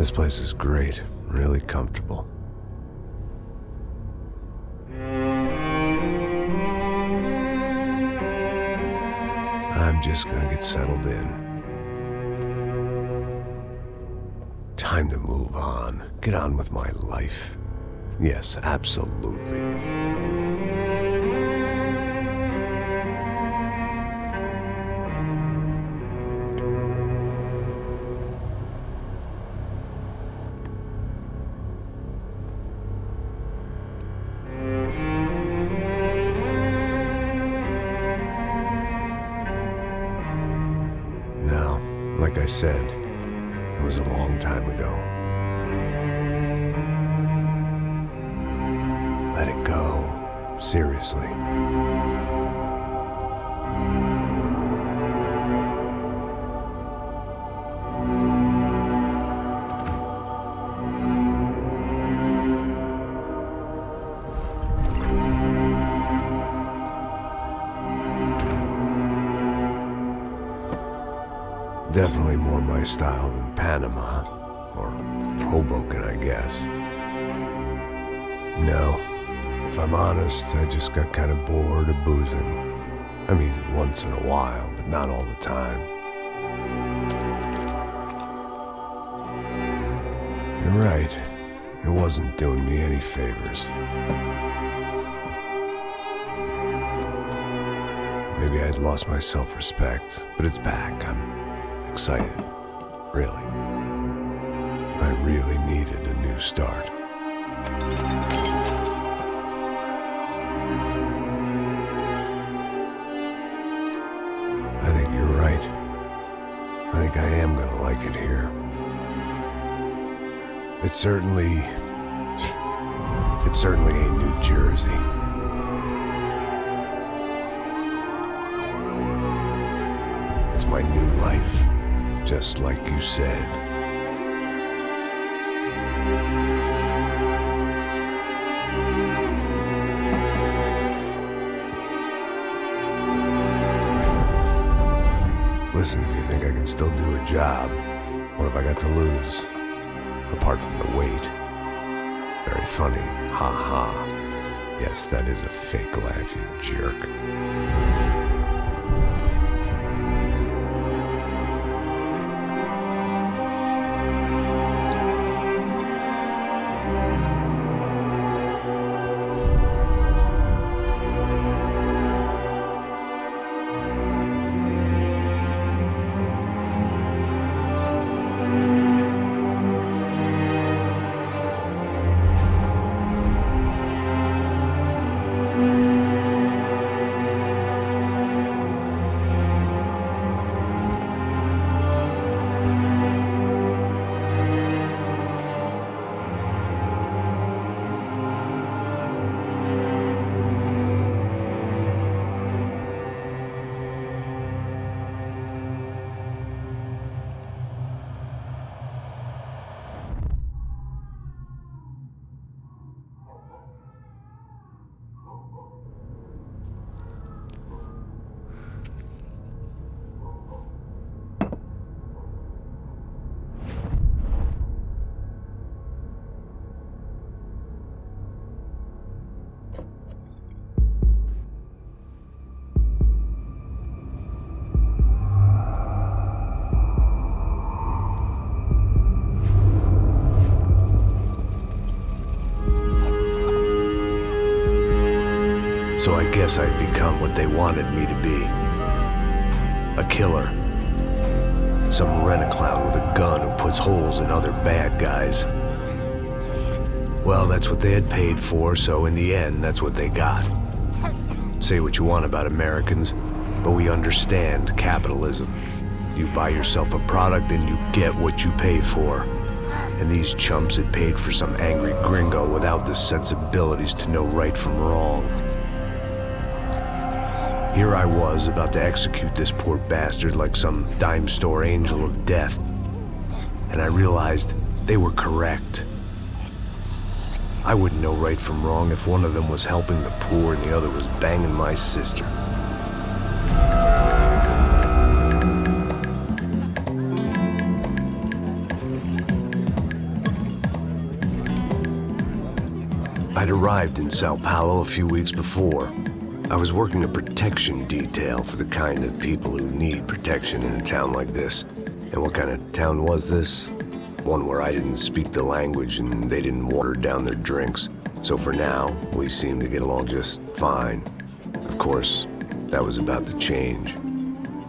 This place is great, really comfortable. I'm just gonna get settled in. Time to move on. Get on with my life. Yes, absolutely. Now, like I said, it was a long time ago. Let it go. Seriously. Definitely more my style than Panama, or Hoboken, I guess. No, if I'm honest, I just got kind of bored of boozing. I mean, once in a while, but not all the time. You're right, it wasn't doing me any favors. Maybe I'd lost my self-respect, but it's back. I'm excited, really. I really needed a new start. I think you're right. I think I am gonna like it here. It's certainly ain't New Jersey. It's my new life. Just like you said. Listen, if you think I can still do a job, what have I got to lose? Apart from the weight. Very funny. Ha ha. Yes, that is a fake laugh, you jerk. So I guess I'd become what they wanted me to be. A killer. Some rent-a-clown with a gun who puts holes in other bad guys. Well, that's what they had paid for, so in the end, that's what they got. Say what you want about Americans, but we understand capitalism. You buy yourself a product and you get what you pay for. And these chumps had paid for some angry gringo without the sensibilities to know right from wrong. Here I was, about to execute this poor bastard like some dime store angel of death. And I realized they were correct. I wouldn't know right from wrong if one of them was helping the poor and the other was banging my sister. I'd arrived in Sao Paulo a few weeks before. I was working a protection detail for the kind of people who need protection in a town like this. And what kind of town was this? One where I didn't speak the language and they didn't water down their drinks. So for now, we seemed to get along just fine. Of course, that was about to change.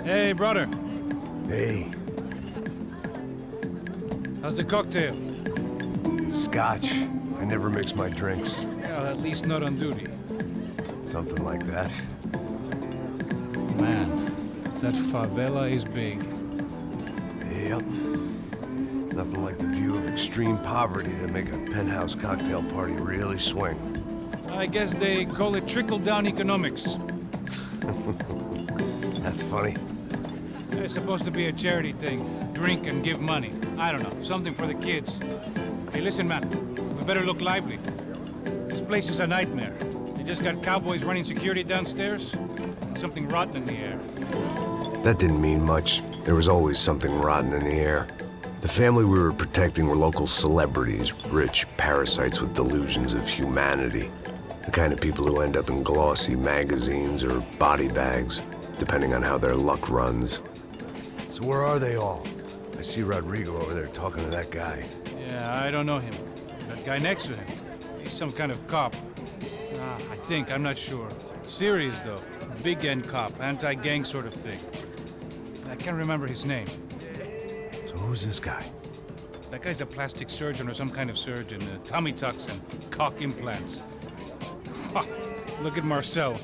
Hey, brother. Hey. How's the cocktail? It's scotch. I never mix my drinks. Well, at least not on duty. Something like that. Man, that favela is big. Yep. Nothing like the view of extreme poverty to make a penthouse cocktail party really swing. I guess they call it trickle-down economics. That's funny. It's supposed to be a charity thing. Drink and give money. I don't know, something for the kids. Hey, listen, man. We better look lively. This place is a nightmare. They just got cowboys running security downstairs. And something rotten in the air. That didn't mean much. There was always something rotten in the air. The family we were protecting were local celebrities, rich parasites with delusions of humanity. The kind of people who end up in glossy magazines or body bags, depending on how their luck runs. So where are they all? I see Rodrigo over there talking to that guy. Yeah, I don't know him. That guy next to him. He's some kind of cop. I think, I'm not sure. Serious, though. Big end cop, anti-gang sort of thing. I can't remember his name. So who's this guy? That guy's a plastic surgeon or some kind of surgeon. Tummy tucks and cock implants. Ha! Look at Marcel.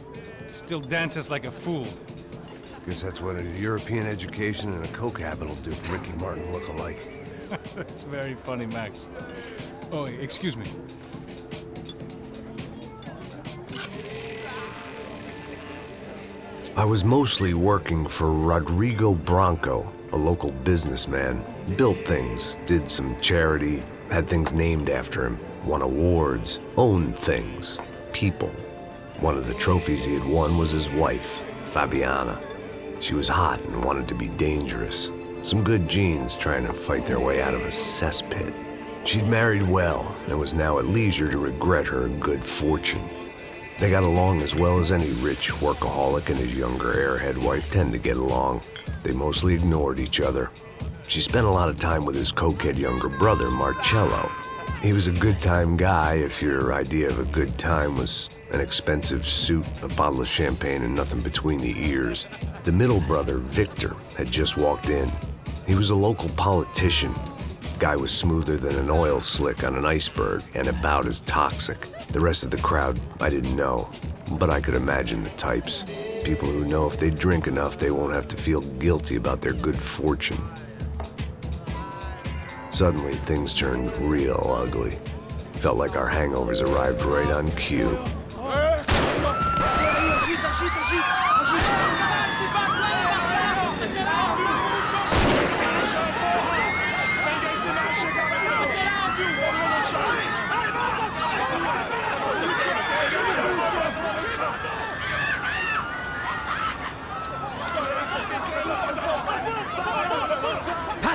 Still dances like a fool. Guess that's what a European education and a coke habit will do for Ricky Martin look-alike. That's very funny, Max. Oh, excuse me. I was mostly working for Rodrigo Branco, a local businessman. Built things, did some charity, had things named after him, won awards, owned things, people. One of the trophies he had won was his wife, Fabiana. She was hot and wanted to be dangerous. Some good genes trying to fight their way out of a cesspit. She'd married well and was now at leisure to regret her good fortune. They got along as well as any rich workaholic and his younger airhead wife tend to get along. They mostly ignored each other. She spent a lot of time with his cokehead younger brother, Marcello. He was a good-time guy if your idea of a good time was an expensive suit, a bottle of champagne, and nothing between the ears. The middle brother, Victor, had just walked in. He was a local politician. Guy was smoother than an oil slick on an iceberg and about as toxic. The rest of the crowd, I didn't know, but I could imagine the types. People who know if they drink enough, they won't have to feel guilty about their good fortune. Suddenly, things turned real ugly. Felt like our hangovers arrived right on cue.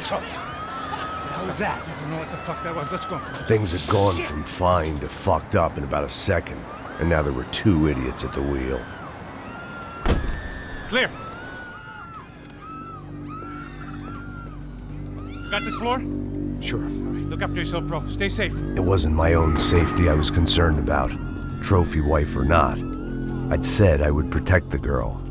What was that? I don't know what the fuck that was. Let's go. Things had gone from fine to fucked up in about a second, and now there were two idiots at the wheel. Clear. Got this floor? Sure. Look after yourself, bro. Stay safe. It wasn't my own safety I was concerned about, trophy wife or not. I'd said I would protect the girl.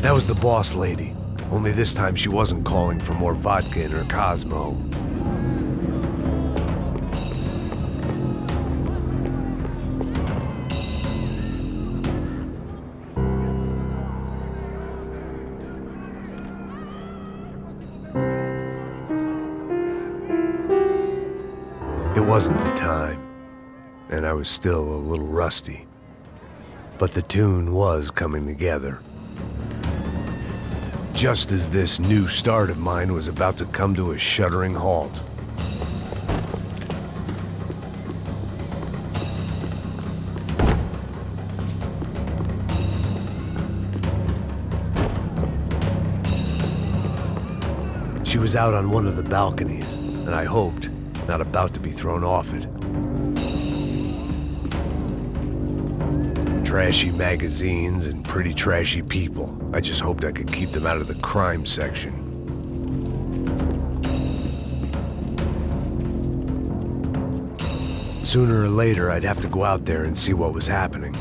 That was the boss lady. Only this time she wasn't calling for more vodka in her Cosmo. It wasn't the time, and I was still a little rusty. But the tune was coming together. Just as this new start of mine was about to come to a shuddering halt. She was out on one of the balconies, and I hoped, not about to be thrown off it. Trashy magazines and pretty trashy people. I just hoped I could keep them out of the crime section. Sooner or later, I'd have to go out there and see what was happening.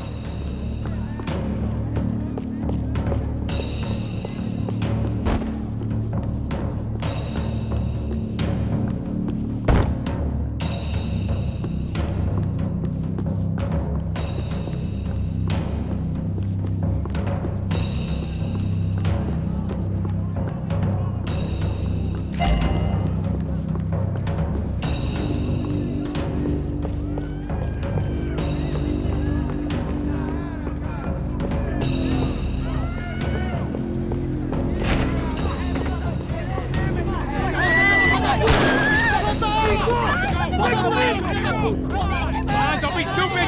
Don't be stupid!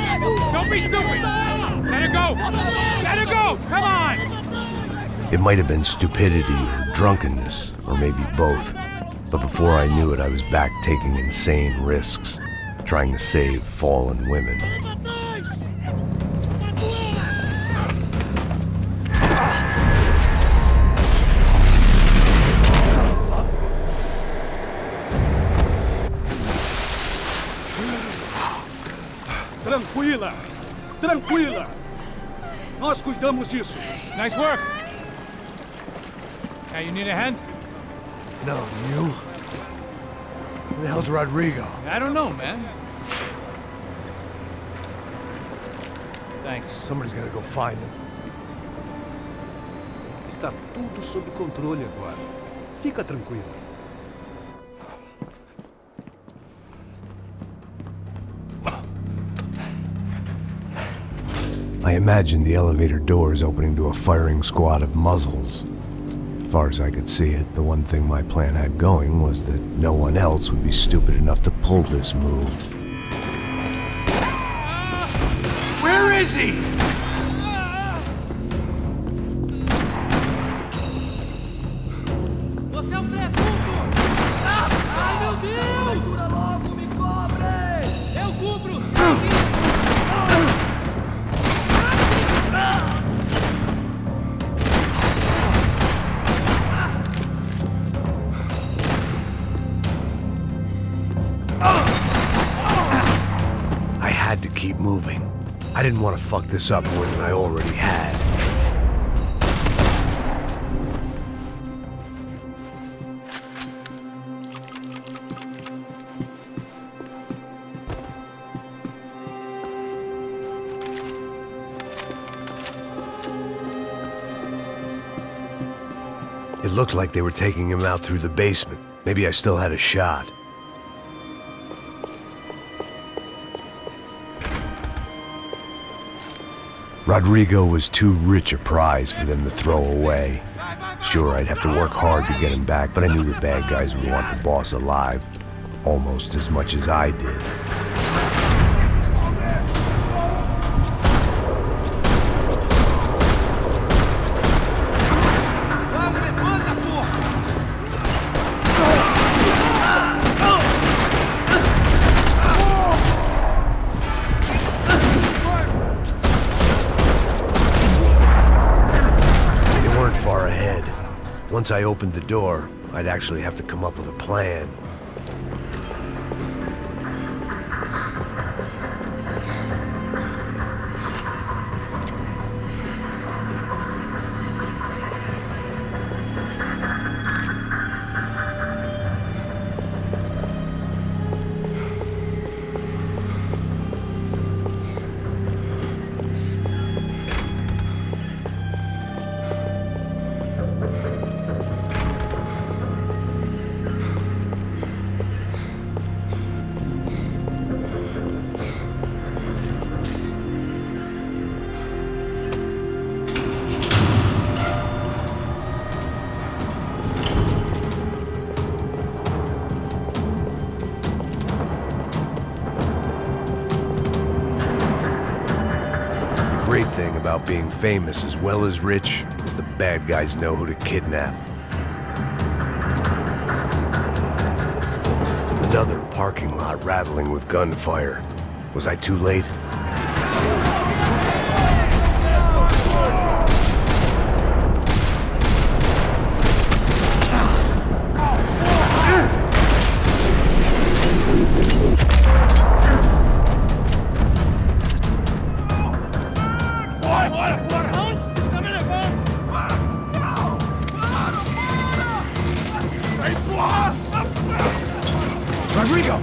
Don't be stupid! Let her go! Let her go! Come on! It might have been stupidity or drunkenness, or maybe both. But before I knew it, I was back taking insane risks, trying to save fallen women. Tranquila! Tranquila! Nós cuidamos disso. Nice work! Hey, you need a hand? No, you? Who the hell's Rodrigo? I don't know, man. Thanks. Somebody's gotta go find him. Está tudo sob controle agora. Fica tranquila. I imagined the elevator doors opening to a firing squad of muzzles. As far as I could see it, the one thing my plan had going was that no one else would be stupid enough to pull this move. Where is he? Você é um presunto! Ai, meu Deus! Segura logo, me cobre! Eu cubro! Segue! I had to keep moving. I didn't want to fuck this up more than I already had. It looked like they were taking him out through the basement. Maybe I still had a shot. Rodrigo was too rich a prize for them to throw away. Sure, I'd have to work hard to get him back, but I knew the bad guys would want the boss alive, almost as much as I did. Once I opened the door, I'd actually have to come up with a plan. great thing about being famous as well as rich is the bad guys know who to kidnap. Another parking lot rattling with gunfire. Was I too late? Rodrigo!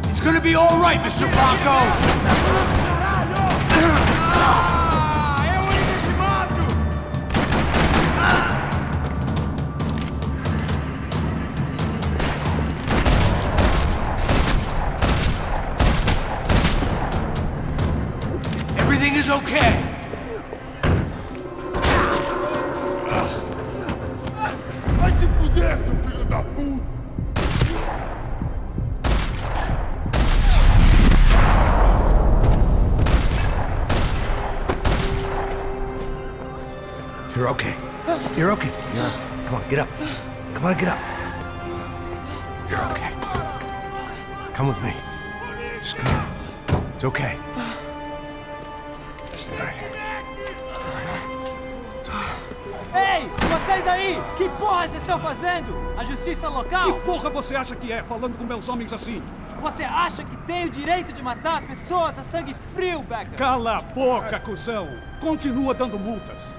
It's gonna be all right, Mr. Blanco! Everything is okay. Vai te fuder, seu filho da puta! You're okay. You're okay. Yeah. Come on, get up. Come on, get up. You're okay. Come with me. Just come on. It's okay. Just right here. Ei, vocês aí! Que porra vocês estão fazendo? A justiça local? Que porra você acha que é, falando com meus homens assim? Você acha que tem o direito de matar as pessoas a sangue frio, Becker? Cala a boca, cuzão! Continua dando multas.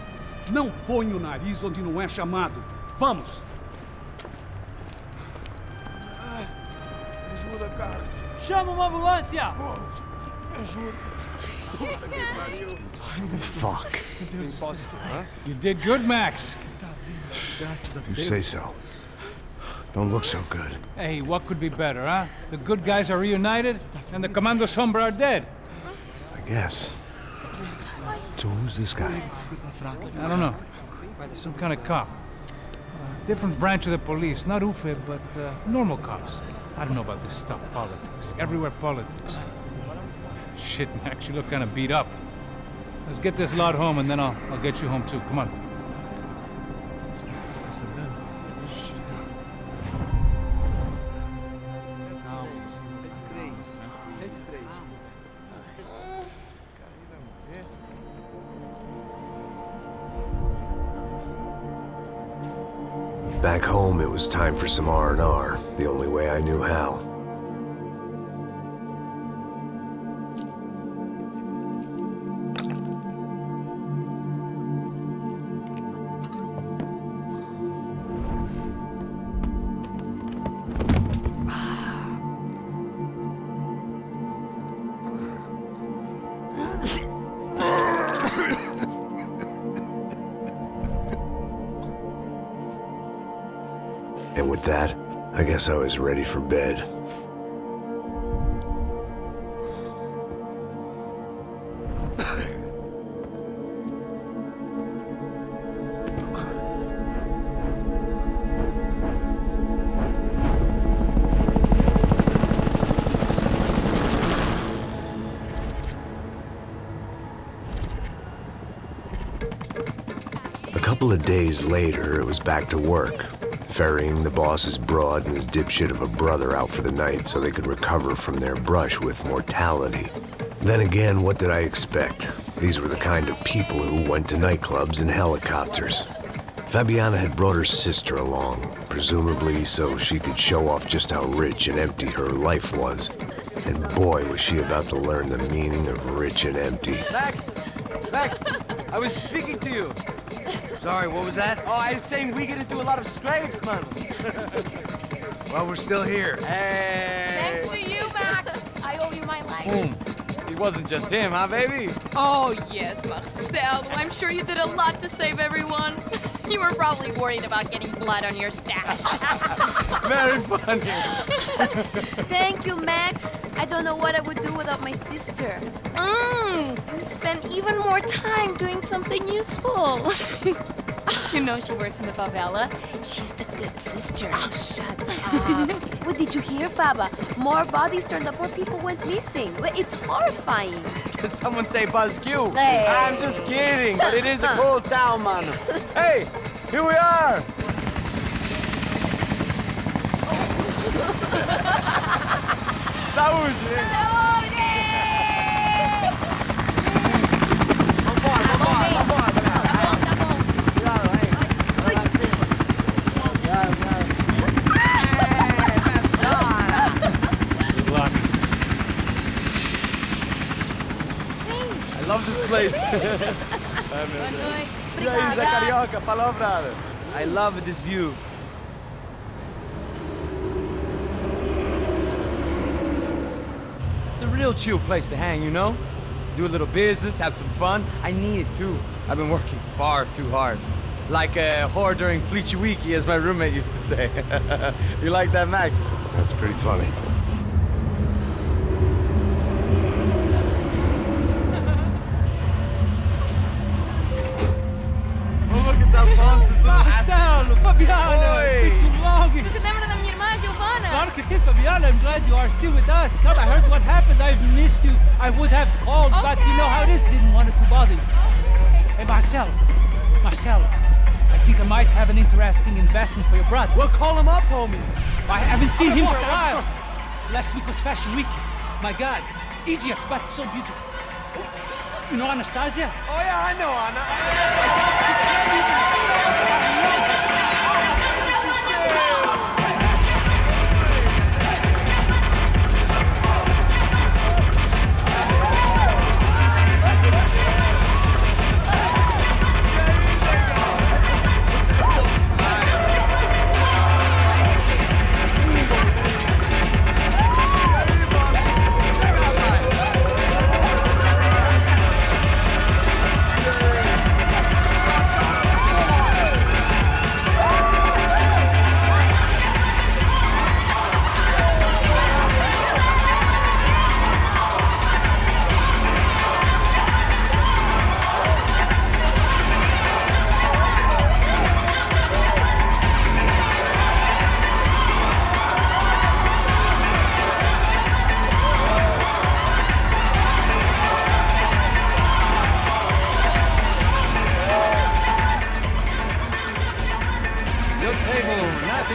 Não põe o nariz onde não é chamado. Vamos! Ajuda, cara. Chama uma ambulância! Pô, me ajuda. Fuck. You did good, Max. You say so. Don't look so good. Hey, what could be better, huh? The good guys are reunited, and the Commando Sombra are dead. I guess. So who's this guy? I don't know. Some kind of cop. Different branch of the police. Not UFE, but normal cops. I don't know about this stuff, politics. Everywhere politics. Shit, Max, you look kind of beat up. Let's get this lot home, and then I'll get you home too. Come on. Back home, it was time for some R&R, the only way I knew how. And with that, I guess I was ready for bed. A couple of days later, it was back to work. Ferrying the boss's broad and his dipshit of a brother out for the night so they could recover from their brush with mortality. Then again, what did I expect? These were the kind of people who went to nightclubs in helicopters. Fabiana had brought her sister along, presumably so she could show off just how rich and empty her life was. And boy, was she about to learn the meaning of rich and empty. Max! Max! I was speaking to you! Sorry, what was that? Oh, I was saying we get into a lot of scrapes, man. Well, we're still here. Hey! Thanks to you, Max. I owe you my life. Boom. It wasn't just him, huh, baby? Oh, yes, Marcel. I'm sure you did a lot to save everyone. You were probably worried about getting blood on your stash. Very funny. Thank you, Max. I don't know what I would do without my sister. Spend even more time doing something useful. You know she works in the favela. She's the good sister. Oh, shut up. What did you hear, Faba? More bodies turned up, more people went missing. It's horrifying. Did someone say Buzz Q? Hey. I'm just kidding, but it is a cool town, man. Hey, here we are. Saúde! I love this place. E aí, Zé Carioca, falou, brother. I love this view. It's a real chill place to hang, you know? Do a little business, have some fun. I need it too. I've been working far too hard. Like a whore during Fleechy Weeky, as my roommate used to say. You like that, Max? That's pretty funny. Marcelo, Fabiana, it's been too long. Você se lembra da minha irmã, Giovanna? Claro que sim, Fabiana. I'm glad you are still with us. Come, I heard what happened. I've missed you. I would have called, but you know how it is. Didn't want to bother you. Hey, Marcelo, I think I might have an interesting investment for your brother. Well, call him up, homie. I haven't seen him for a while. Last week was Fashion Week. My God, Egypt, but so beautiful. You know Anastasia? Oh, yeah, I know Anna.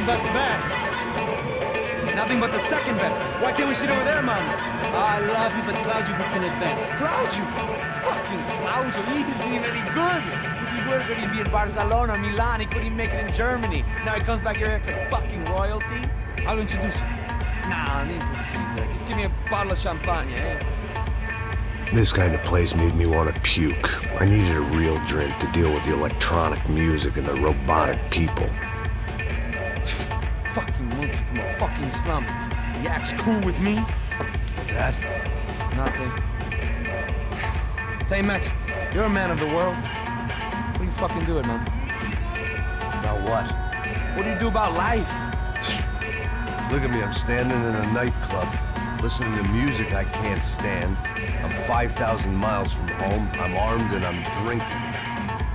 But the best. Nothing but the second best. Why can't we sit over there, man? I love you, but Claudio can advance. Claudio? Fucking Claudio, he isn't even any good. If he were going to be in Barcelona or Milan, he couldn't make it in Germany. Now he comes back here and acts like fucking royalty. I'll introduce you. Nah, nem precisa. Just give me a bottle of champagne, eh? This kind of place made me want to puke. I needed a real drink to deal with the electronic music and the robotic people. Fucking monkey from a fucking slum. He acts cool with me. What's that? Nothing. Say, Max, you're a man of the world. What do you fucking do it, man? About what? What do you do about life? Look at me, I'm standing in a nightclub, listening to music I can't stand. I'm 5,000 miles from home, I'm armed and I'm drinking.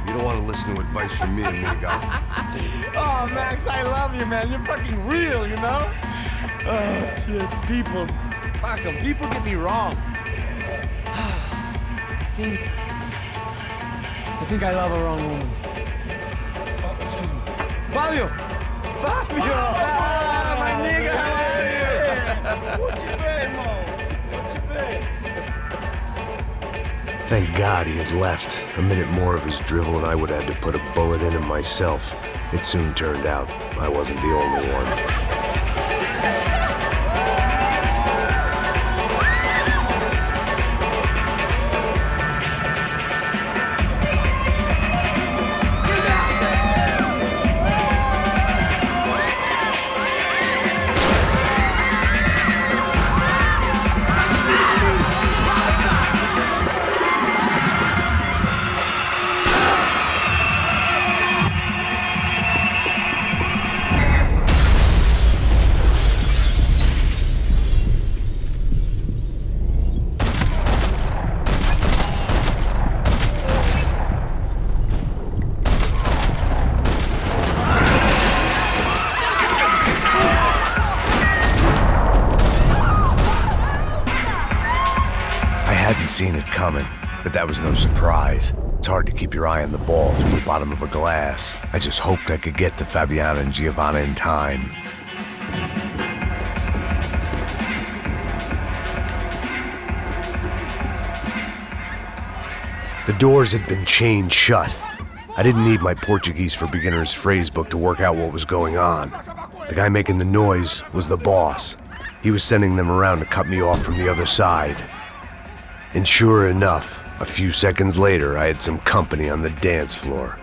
You don't want to listen to advice from me, amigo. Oh, Max, I love you, man. You're fucking real, you know? Oh, shit. People. Fuck them. People get me wrong. I think I love a wrong woman. Oh, excuse me. Fabio! Fabio! Ah, my nigga, how are you? What you been, Mo? What you been? Thank God he had left. A minute more of his drivel and I would have had to put a bullet in him myself. It soon turned out I wasn't the only one. it coming, but that was no surprise. It's hard to keep your eye on the ball through the bottom of a glass. I just hoped I could get to Fabiana and Giovanna in time. The doors had been chained shut. I didn't need my Portuguese for Beginners phrase book to work out what was going on. The guy making the noise was the boss. He was sending them around to cut me off from the other side. And sure enough, a few seconds later, I had some company on the dance floor.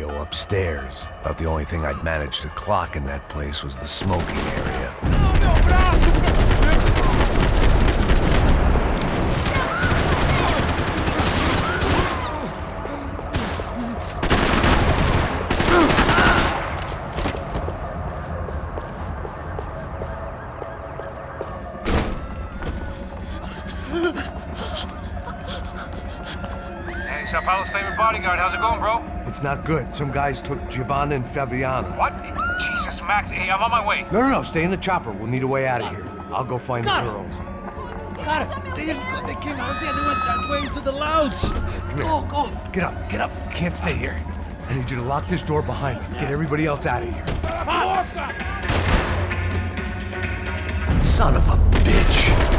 Upstairs. About the only thing I'd managed to clock in that place was the smoking area. Hey, Sao Paulo's favorite bodyguard. How's it going, bro? It's not good. Some guys took Giovanna and Fabiana. What? Jesus, Max. Hey, I'm on my way. No, stay in the chopper. We'll need a way out of here. I'll go find the girls. Got it. They came out there. They went that way into the lounge. Go. Get up. Can't stay here. I need you to lock this door behind me. Get everybody else out of here. Son of a bitch.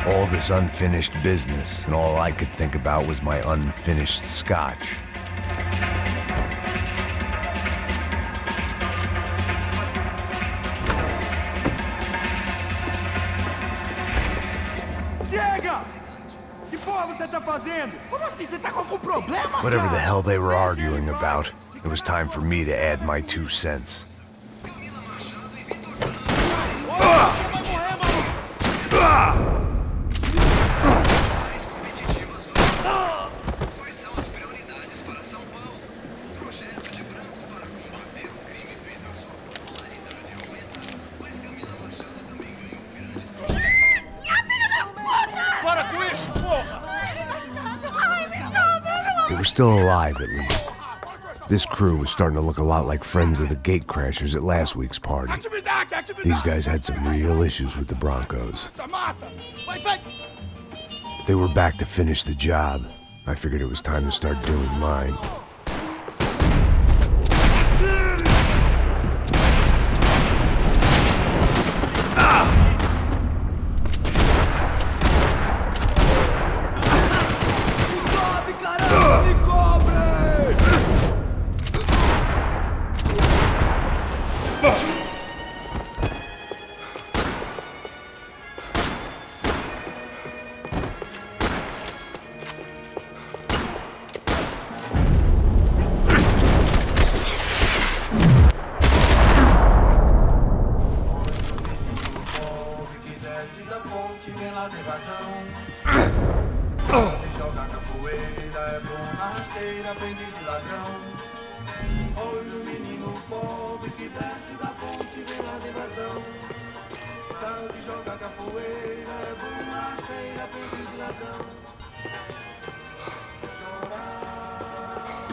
All this unfinished business, and all I could think about was my unfinished scotch. Chega! Que porra você tá fazendo? Como assim? Você tá com algum problema? Whatever the hell they were arguing about, it was time for me to add my 2 cents. They were still alive, at least. This crew was starting to look a lot like friends of the gatecrashers at last week's party. These guys had some real issues with the Broncos. They were back to finish the job. I figured it was time to start doing mine.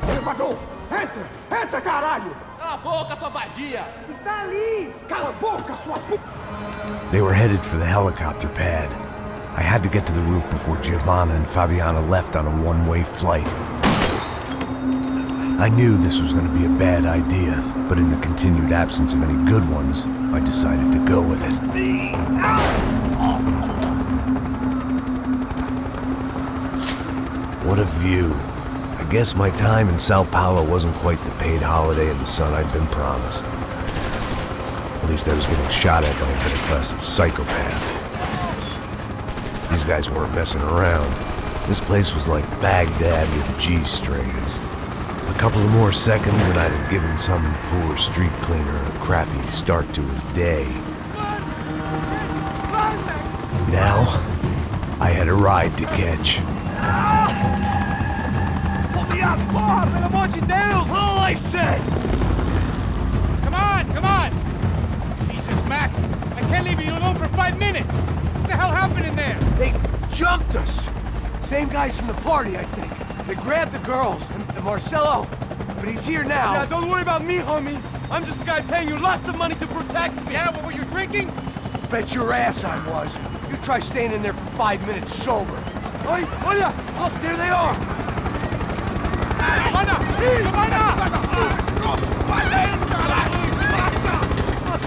Elevador! Entra! Entra, caralho! Cala a boca, sua vadia! Está ali! Cala a boca, sua p... They were headed for the helicopter pad. I had to get to the roof before Giovanna and Fabiana left on a one-way flight. I knew this was going to be a bad idea, but in the continued absence of any good ones, I decided to go with it. What a view. I guess my time in Sao Paulo wasn't quite the paid holiday in the sun I'd been promised. At least I was getting shot at by a middle-class psychopath. These guys weren't messing around. This place was like Baghdad with G-strings. A couple of more seconds and I'd have given some poor street cleaner a crappy start to his day. Now, I had a ride to catch. Pull me up! Porra, pelo amor de Deus! All I said! Come on, come on! Jesus, Max, I can't leave you alone for 5 minutes! What the hell happened in there? They jumped us. Same guys from the party, I think. They grabbed the girls, and Marcelo, but he's here now. Yeah, don't worry about me, homie. I'm just the guy paying you lots of money to protect me. Yeah, what were you drinking? Bet your ass I was. You try staying in there for 5 minutes sober. Oi, olha! Look, there they are. Giovanna! Giovanna!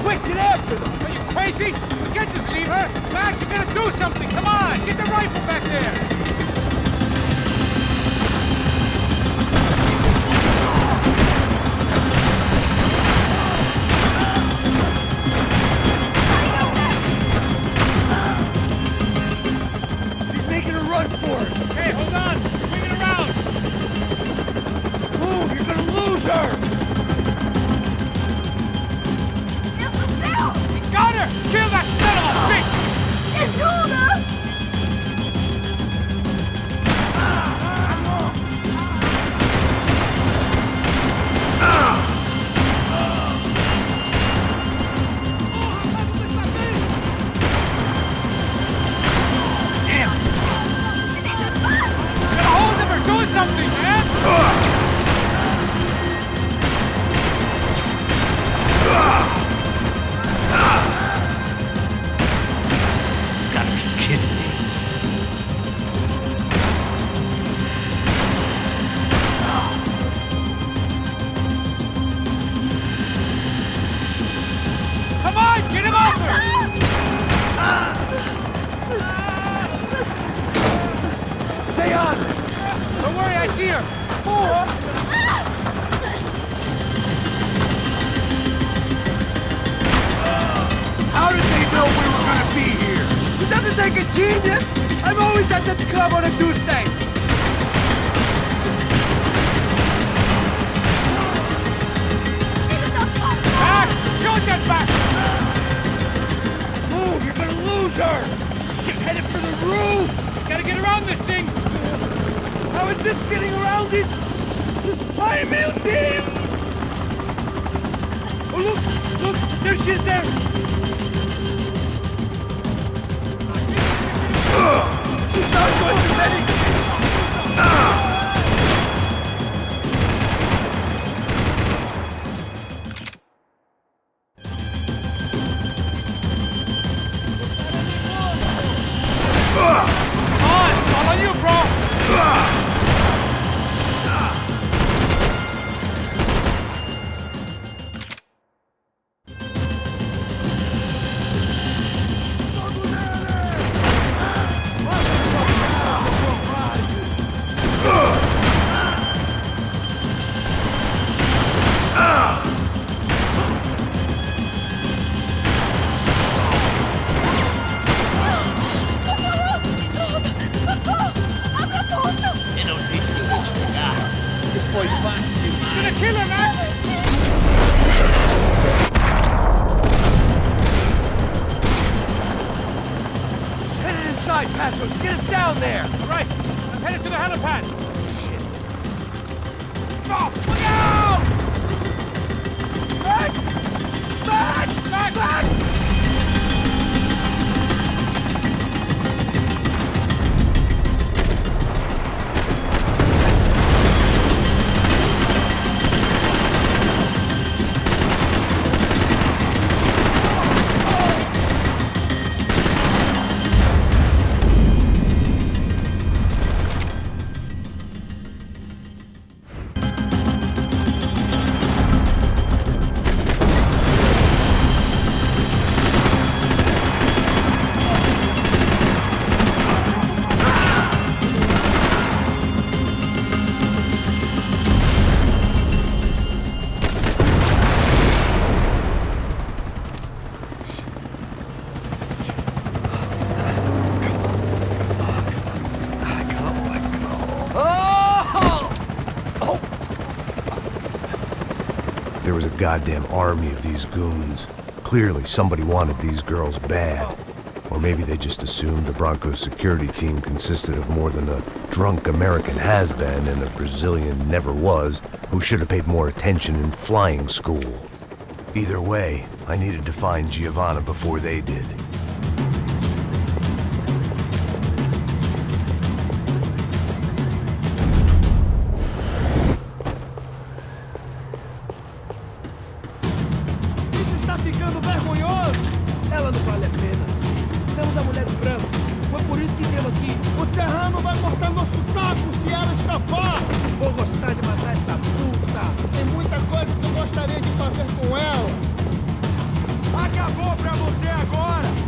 Quick, get after them. Are you crazy? We can't just leave her! Max, you gotta do something! Come on! Get the rifle back there! She's making a run for it. Hey, hold on! Swing it around! Move, you're gonna lose her. He's got her! Kill that son of a bitch! Ajuda! Get a hold of her! Doing something, man! Gotta be kidding me. Come on! Get him off her! Stay on. Don't worry, I see her! How did they know we were gonna be here? It doesn't take a genius. I'm always at the club on a Tuesday. Max! Shoot that bastard! Move, you're gonna lose her. She's headed for the roof. Gotta get around this thing! How is this getting around it? Ai, meu Deus! Oh, look, there she is there. She's not going to let it. On! All on you, bro! right, Passos, get us down there! All right, I'm headed to the helipad. Shit. Oh, look out! Back! Back! Back! Back! There was a goddamn army of these goons. Clearly, somebody wanted these girls bad. Or maybe they just assumed the Broncos security team consisted of more than a drunk American has-been and a Brazilian never-was who should have paid more attention in flying school. Either way, I needed to find Giovanna before they did. Ficando vergonhoso! Ela não vale a pena. Temos a mulher do branco. Foi por isso que viemos aqui. O Serrano vai cortar nosso saco se ela escapar! Vou gostar de matar essa puta! Tem muita coisa que eu gostaria de fazer com ela! Acabou pra você agora!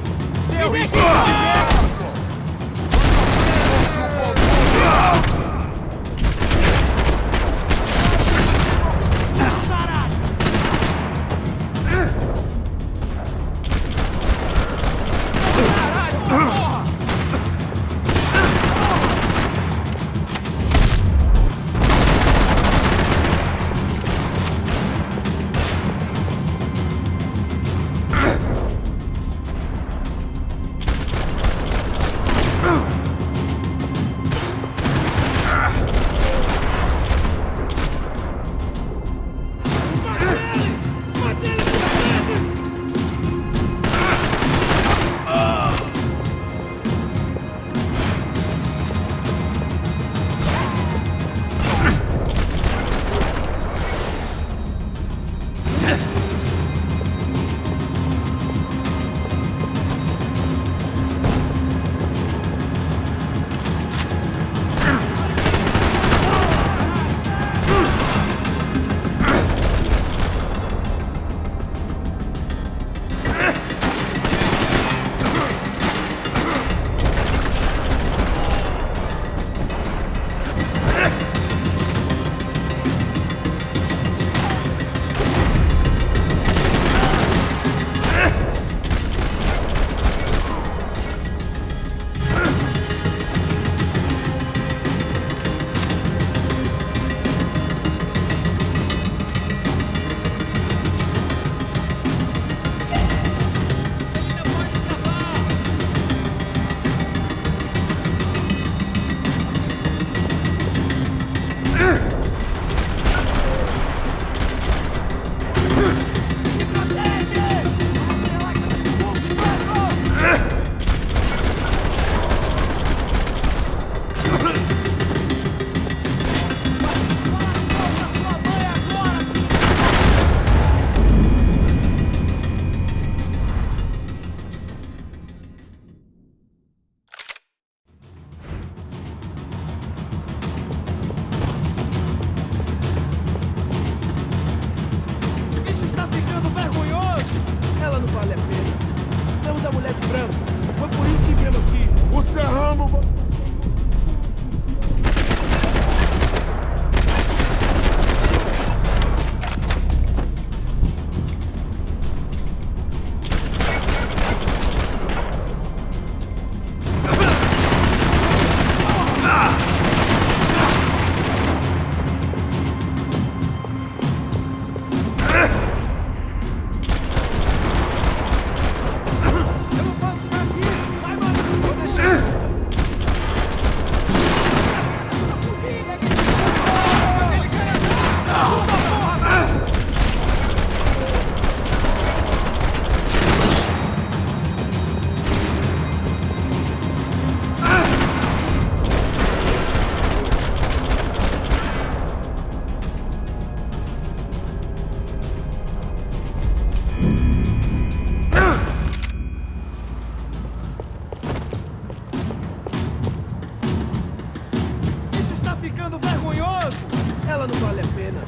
Ela não vale a pena.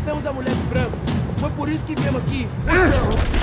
Temos a mulher de branco. Foi por isso que viemos aqui. Você...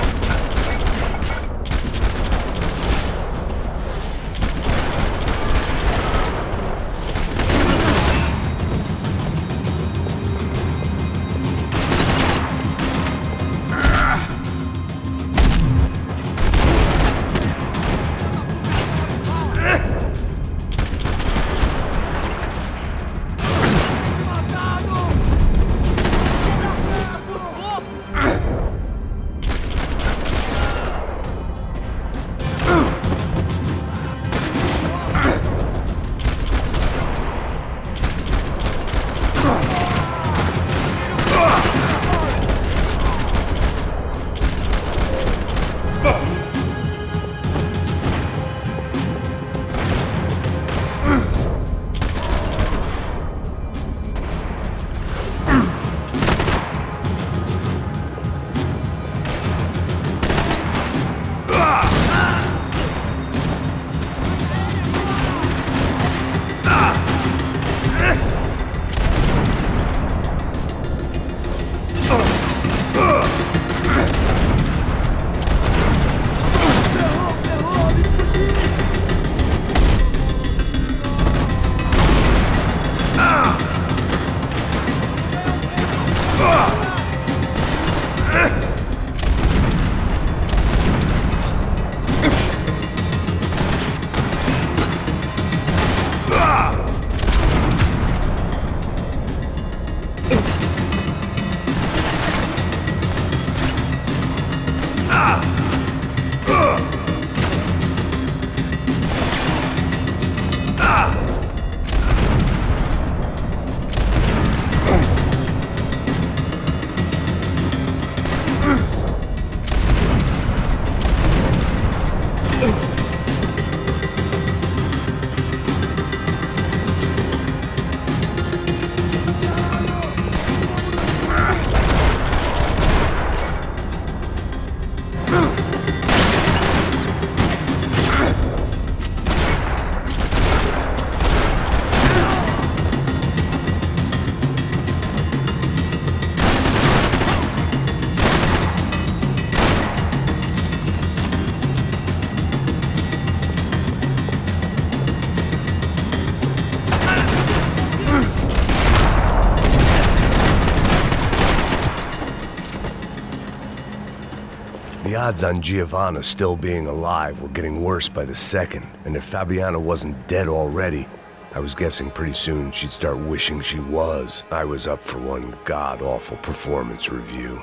The odds on Giovanna still being alive were getting worse by the second, and if Fabiana wasn't dead already, I was guessing pretty soon she'd start wishing she was. I was up for one god-awful performance review.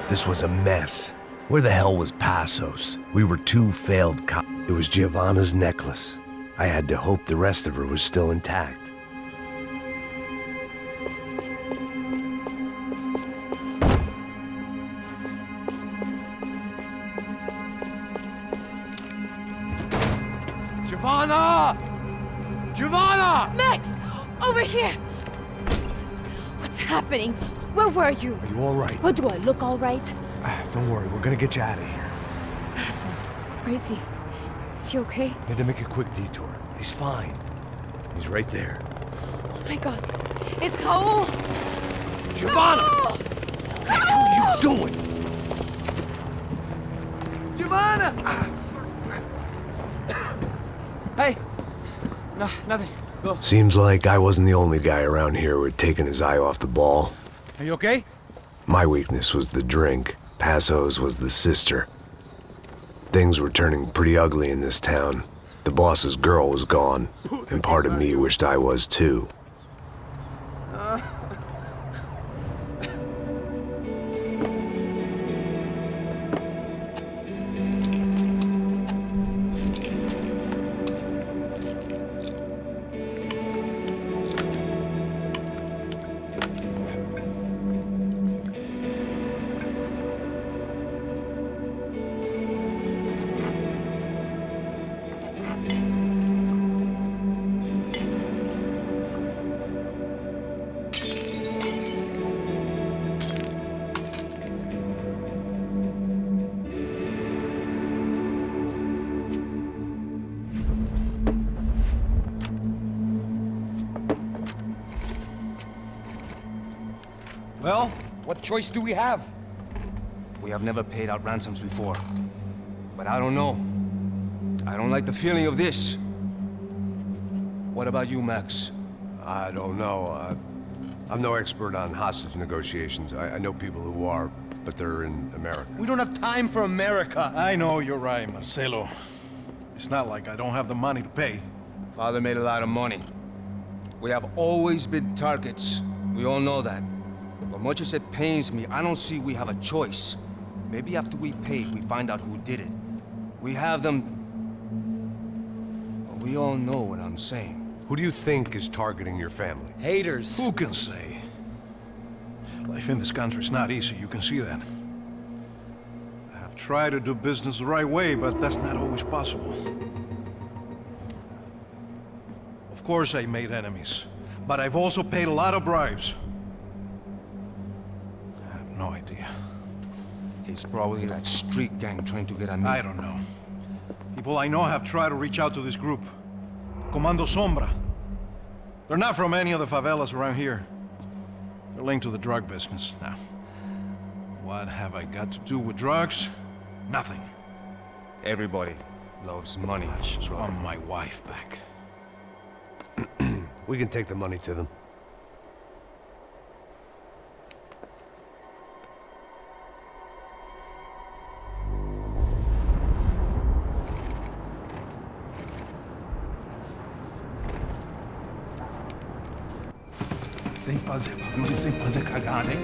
This was a mess. Where the hell was Passos? We were two failed cops. It was Giovanna's necklace. I had to hope the rest of her was still intact. Giovanna! Giovanna! Max! Over here! What's happening? Where were you? Are you all right? What, do I look all right? Don't worry, we're gonna get you out of here. Passos, where is he? Is he okay? Had to make a quick detour. He's fine. He's right there. Oh my god. It's Raul! Giovanna! Raul! What the hell are you doing? Giovanna! Hey! No, nothing. Go. Seems like I wasn't the only guy around here who had taken his eye off the ball. Are you okay? My weakness was the drink. Passos was the sister. Things were turning pretty ugly in this town. The boss's girl was gone, and part of me wished I was too. Well, what choice do we have? We have never paid out ransoms before. But I don't know. I don't like the feeling of this. What about you, Max? I don't know. I'm no expert on hostage negotiations. I know people who are, but they're in America. We don't have time for America. I know you're right, Marcelo. It's not like I don't have the money to pay. Father made a lot of money. We have always been targets. We all know that. But much as it pains me, I don't see we have a choice. Maybe after we pay, we find out who did it. We have them... But we all know what I'm saying. Who do you think is targeting your family? Haters. Who can say? Life in this country is not easy, you can see that. I have tried to do business the right way, but that's not always possible. Of course I made enemies, but I've also paid a lot of bribes. I have no idea. It's probably that street gang trying to get at me. I don't know. People I know have tried to reach out to this group. Comando Sombra. They're not from any of the favelas around here. They're linked to the drug business. Now, what have I got to do with drugs? Nothing. Everybody loves money. I just want my wife back. We can take the money to them. Sem fazer barulho e sem fazer cagada, hein?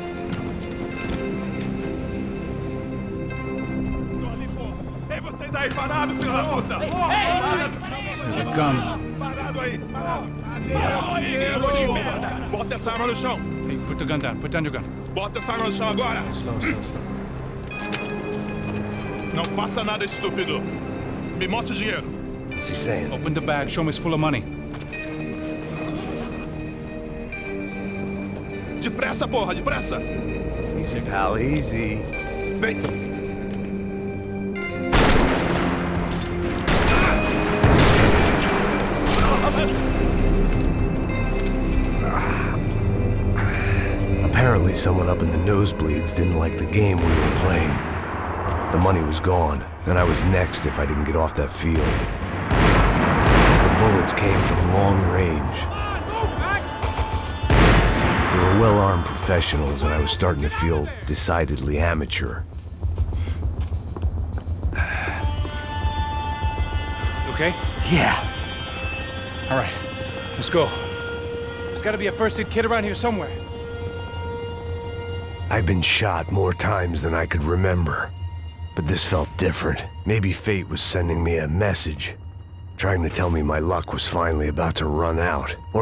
Estou ali, porra! Ei, vocês aí, parados, filho da puta! Here they come. Parado aí, parado! Parado aí, grego de merda! Bota essa arma no chão! Hey, put the gun down. Put down your gun. Bota essa arma no chão agora! Slow, slow, slow. Não faça nada, estúpido! Me mostre o dinheiro! What's he saying? Open the bag. Show me it's full of money. Depressa, porra, depressa! Easy, pal, easy. Vem! Apparently someone up in the nosebleeds didn't like the game we were playing. The money was gone, and I was next if I didn't get off that field. The bullets came from long range. They were well-armed professionals, and I was starting to feel decidedly amateur. You okay? Yeah. All right, let's go. There's got to be a first-aid kit around here somewhere. I've been shot more times than I could remember. But this felt different. Maybe fate was sending me a message, trying to tell me my luck was finally about to run out.